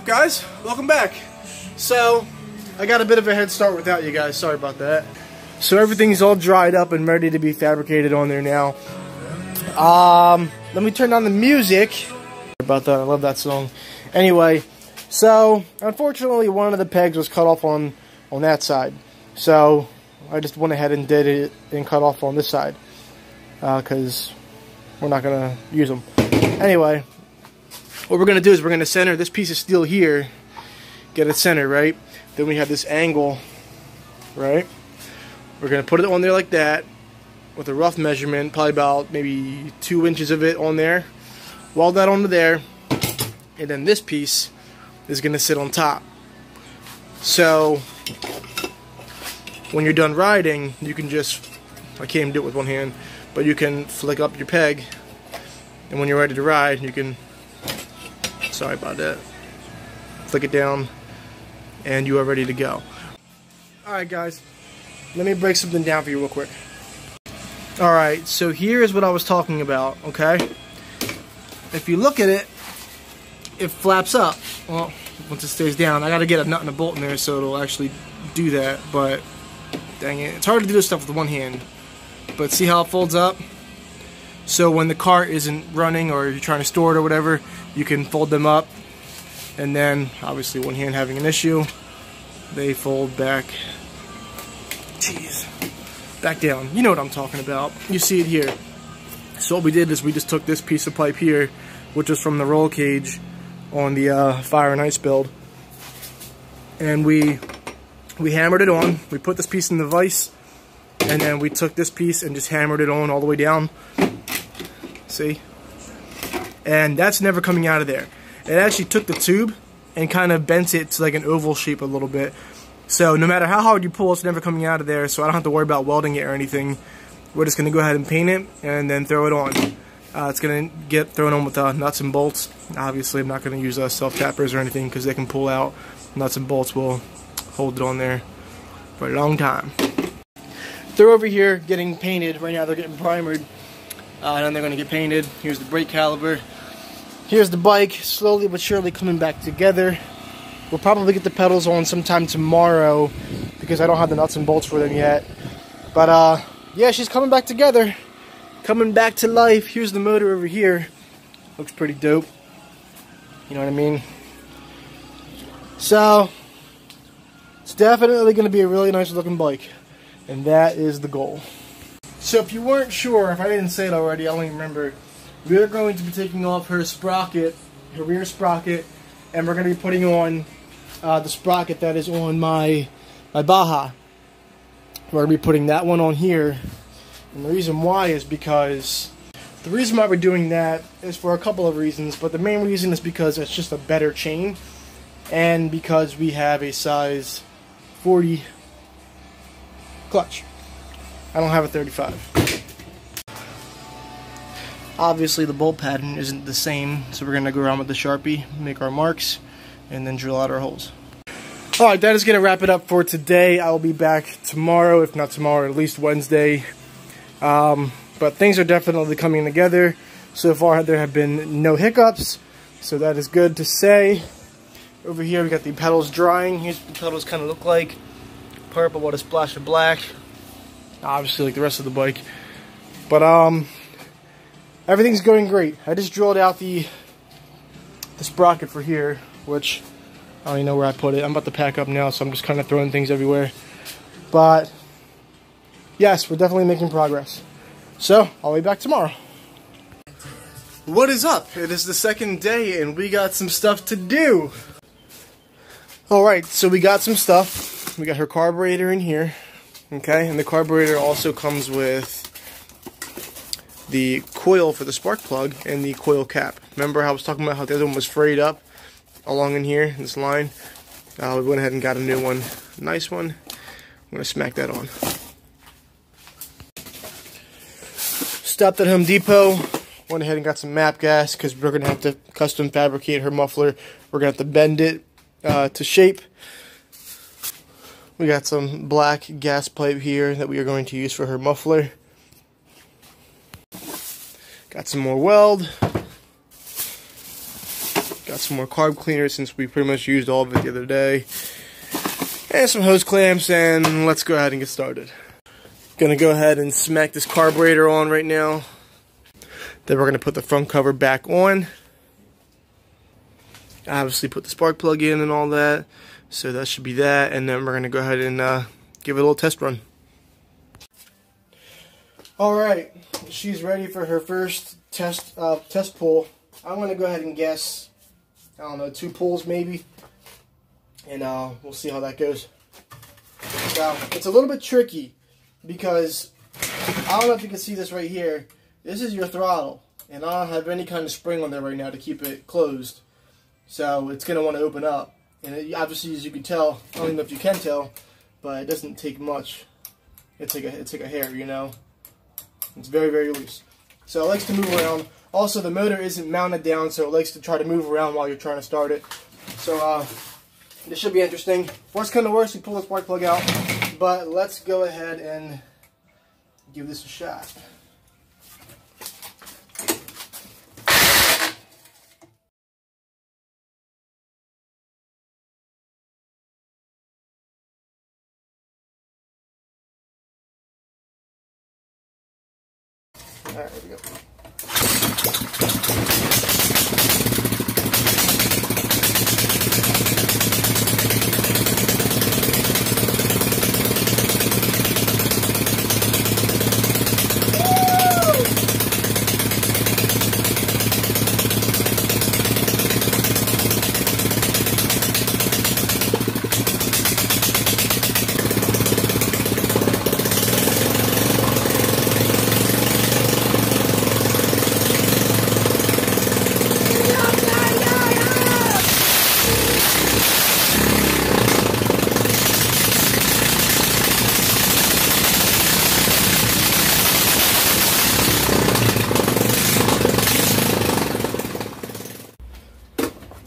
up, guys? Welcome back. So, I got a bit of a head start without you guys. Sorry about that. So everything's all dried up and ready to be fabricated on there now. Let me turn on the music. Sorry about that. I love that song. Anyway, so unfortunately one of the pegs was cut off on that side. So I just went ahead and did it and cut off on this side because we're not gonna use them. Anyway, what we're gonna do is we're gonna center this piece of steel here, get it centered, right? Then we have this angle, right? We're gonna put it on there like that with a rough measurement, probably about maybe 2 inches of it on there. Weld that onto there, and then this piece is gonna sit on top. So when you're done riding, you can just, I can't even do it with one hand, but you can flick up your peg, and when you're ready to ride, you can, sorry about that, flick it down, and you are ready to go. Alright guys, let me break something down for you real quick. Alright, so here's what I was talking about, okay? If you look at it, it flaps up. Well, once it stays down, I gotta get a nut and a bolt in there so it'll actually do that, but dang it, it's hard to do this stuff with one hand. But see how it folds up? So when the cart isn't running or you're trying to store it or whatever, you can fold them up, and then obviously one hand having an issue, they fold back, back down. You know what I'm talking about. You see it here. So what we did is we just took this piece of pipe here, which was from the roll cage on the Fire and Ice build, and we hammered it on. We put this piece in the vise, and then we took this piece and just hammered it on all the way down. See? And that's never coming out of there. It actually took the tube and kind of bent it to like an oval shape a little bit. So no matter how hard you pull, it's never coming out of there, so I don't have to worry about welding it or anything. We're just going to go ahead and paint it and then throw it on. It's going to get thrown on with nuts and bolts. Obviously I'm not going to use self-tappers or anything because they can pull out. Nuts and bolts will hold it on there for a long time. They're over here getting painted. Right now they're getting primered. And then they're going to get painted. Here's the brake caliper. Here's the bike, slowly but surely coming back together. We'll probably get the pedals on sometime tomorrow because I don't have the nuts and bolts for them yet. But yeah, she's coming back together. Coming back to life. Here's the motor over here. Looks pretty dope. You know what I mean? So, it's definitely going to be a really nice looking bike. And that is the goal. So if you weren't sure, if I didn't say it already, I only remember, we're going to be taking off her sprocket, her rear sprocket, and we're going to be putting on the sprocket that is on my Baja. We're going to be putting that one on here. And the reason why is because, the reason why we're doing that is for a couple of reasons, but the main reason is because it's just a better chain, and because we have a size 40 clutch. I don't have a 35. Obviously the bolt pattern isn't the same, so we're going to go around with the Sharpie, make our marks, and then drill out our holes. Alright, that is going to wrap it up for today. I will be back tomorrow, if not tomorrow, at least Wednesday. But things are definitely coming together. So far there have been no hiccups, so that is good to say. Over here we got the pedals drying. Here's what the pedals kind of look like. Purple with a splash of black. Obviously like the rest of the bike. But everything's going great. I just drilled out the sprocket for here, which I don't even know where I put it. I'm about to pack up now, so I'm just kind of throwing things everywhere. But yes, we're definitely making progress. So I'll be back tomorrow. What is up? It is the second day and we got some stuff to do. Alright, so we got some stuff. We got her carburetor in here. Okay, and the carburetor also comes with the coil for the spark plug and the coil cap. Remember how I was talking about how the other one was frayed up along in here, this line? We went ahead and got a new one. Nice one. I'm going to smack that on. Stopped at Home Depot. Went ahead and got some MAP gas because we're going to have to custom fabricate her muffler. We're going to have to bend it to shape. We got some black gas pipe here that we are going to use for her muffler. Got some more weld. Got some more carb cleaner since we pretty much used all of it the other day. And some hose clamps, and let's go ahead and get started. Gonna go ahead and smack this carburetor on right now. Then we're gonna put the front cover back on. Obviously put the spark plug in and all that. So that should be that, and then we're gonna go ahead and give it a little test run. Alright, she's ready for her first test pull. I'm gonna go ahead and guess, I don't know, 2 pulls maybe. And we'll see how that goes. Now, it's a little bit tricky because I don't know if you can see this right here. This is your throttle, and I don't have any kind of spring on there right now to keep it closed. So it's going to want to open up. And it, obviously, as you can tell, I don't even know if you can tell, but it doesn't take much. It's like a hair, you know. It's very, very loose. So it likes to move around. Also, the motor isn't mounted down, so it likes to try to move around while you're trying to start it. So this should be interesting. Worst come to worst, we pull the spark plug out. But let's go ahead and give this a shot. Alright, here we go.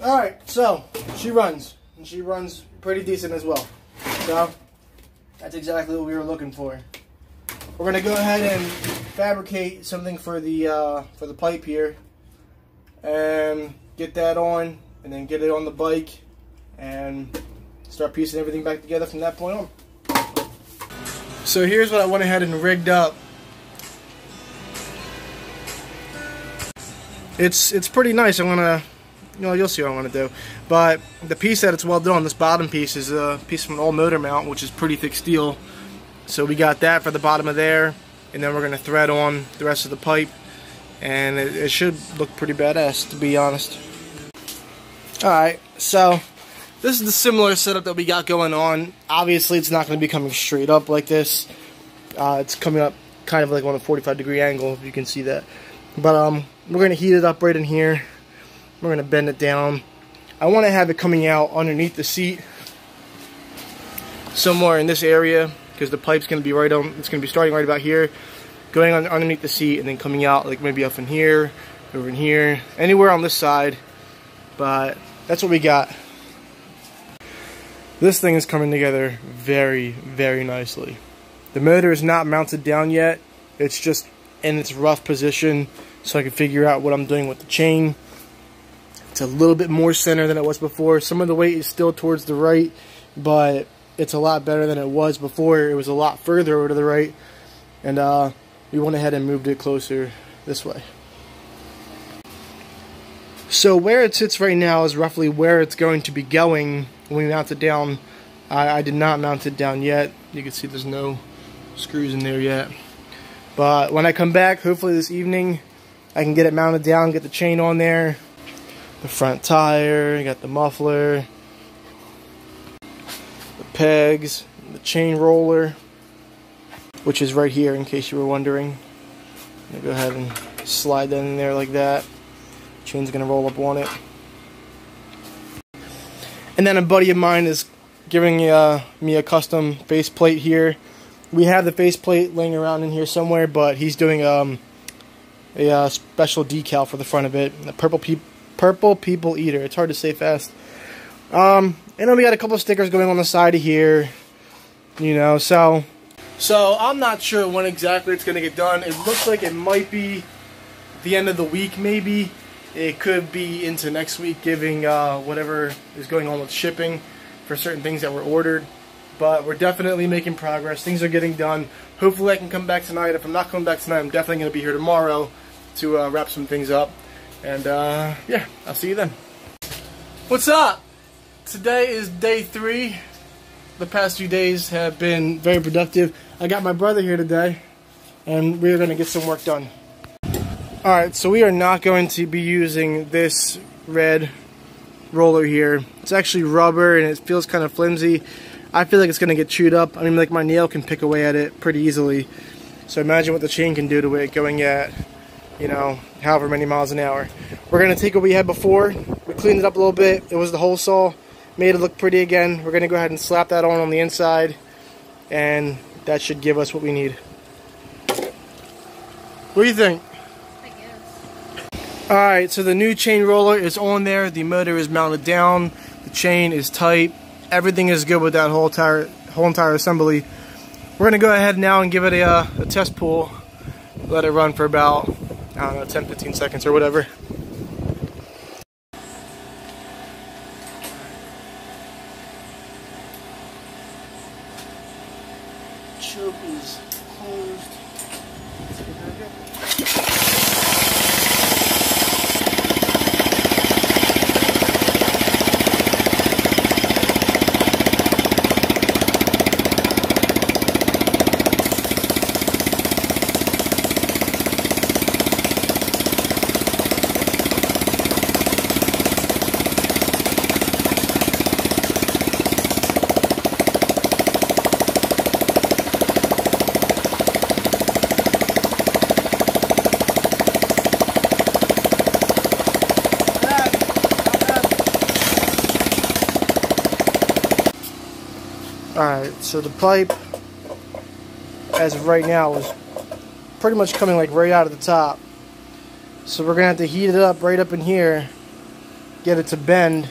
Alright, so she runs, and she runs pretty decent as well. So that's exactly what we were looking for. We're gonna go ahead and fabricate something for the pipe here, and get that on, and then get it on the bike, and start piecing everything back together from that point on. So here's what I went ahead and rigged up. It's pretty nice. I'm gonna, you'll see what I'm going to do. But the piece that it's welded on, this bottom piece, is a piece from an old motor mount, which is pretty thick steel. So we got that for the bottom of there, and then we're going to thread on the rest of the pipe, and it should look pretty badass, to be honest. Alright, so this is the similar setup that we got going on. Obviously, it's not going to be coming straight up like this. It's coming up kind of like on a 45-degree angle, if you can see that. But we're going to heat it up right in here. We're going to bend it down. I want to have it coming out underneath the seat somewhere in this area, because the pipe's going to be right on, it's going to be starting right about here, going on underneath the seat, and then coming out like maybe up in here, over in here, anywhere on this side. But that's what we got. This thing is coming together very, very nicely. The motor is not mounted down yet. It's just in its rough position, so I can figure out what I'm doing with the chain. It's a little bit more center than it was before. Some of the weight is still towards the right, but it's a lot better than it was before. It was a lot further over to the right, and we went ahead and moved it closer this way. So where it sits right now is roughly where it's going to be going when we mount it down. I did not mount it down yet. You can see there's no screws in there yet. But when I come back, hopefully this evening, I can get it mounted down, get the chain on there. The front tire, you got the muffler, the pegs, the chain roller, which is right here in case you were wondering. I'm going to go ahead and slide that in there like that. Chain's going to roll up on it. And then a buddy of mine is giving me a custom faceplate here. We have the faceplate laying around in here somewhere, but he's doing a special decal for the front of it. The Purple People Eater. It's hard to say fast. And then we got a couple of stickers going on the side of here. You know, so I'm not sure when exactly it's going to get done. It looks like it might be the end of the week, maybe. It could be into next week, giving whatever is going on with shipping for certain things that were ordered. But we're definitely making progress. Things are getting done. Hopefully I can come back tonight. If I'm not coming back tonight, I'm definitely going to be here tomorrow to wrap some things up. And yeah, I'll see you then. What's up? Today is day 3. The past few days have been very productive. I got my brother here today, and we're going to get some work done. Alright, so we are not going to be using this red roller here. It's actually rubber and it feels kind of flimsy. I feel like it's going to get chewed up. I mean, like my nail can pick away at it pretty easily. So imagine what the chain can do to it going at, you know, however many miles an hour. We're going to take what we had before. We cleaned it up a little bit. It was the hole saw. Made it look pretty again. We're going to go ahead and slap that on the inside. And that should give us what we need. What do you think? Alright, so the new chain roller is on there. The motor is mounted down. The chain is tight. Everything is good with that whole entire assembly. We're going to go ahead now and give it a test pull. Let it run for about, I don't know, 10-15 seconds or whatever. Choke is closed. Alright, so the pipe, as of right now, is pretty much coming like right out of the top. So we're going to have to heat it up right up in here, get it to bend,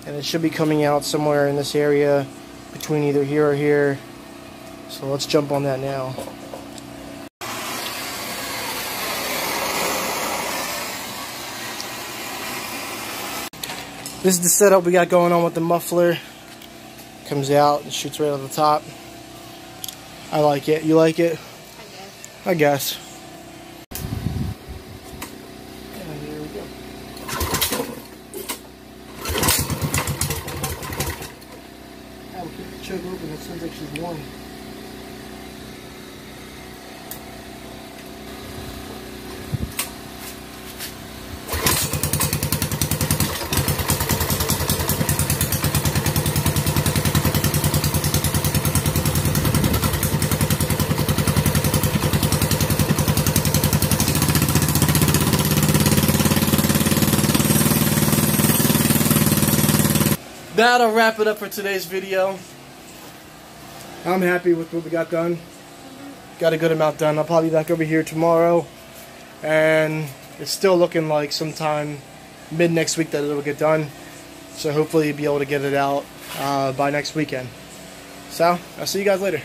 and it should be coming out somewhere in this area between either here or here. So let's jump on that now. This is the setup we got going on with the muffler. Comes out and shoots right on the top. I like it. You like it? I guess. And here we go. I will keep the choke open. It sounds like she's warm. That'll wrap it up for today's video. I'm happy with what we got done. Got a good amount done. I'll probably be back over here tomorrow. And it's still looking like sometime mid next week that it'll get done. So hopefully you'll be able to get it out by next weekend. So, I'll see you guys later.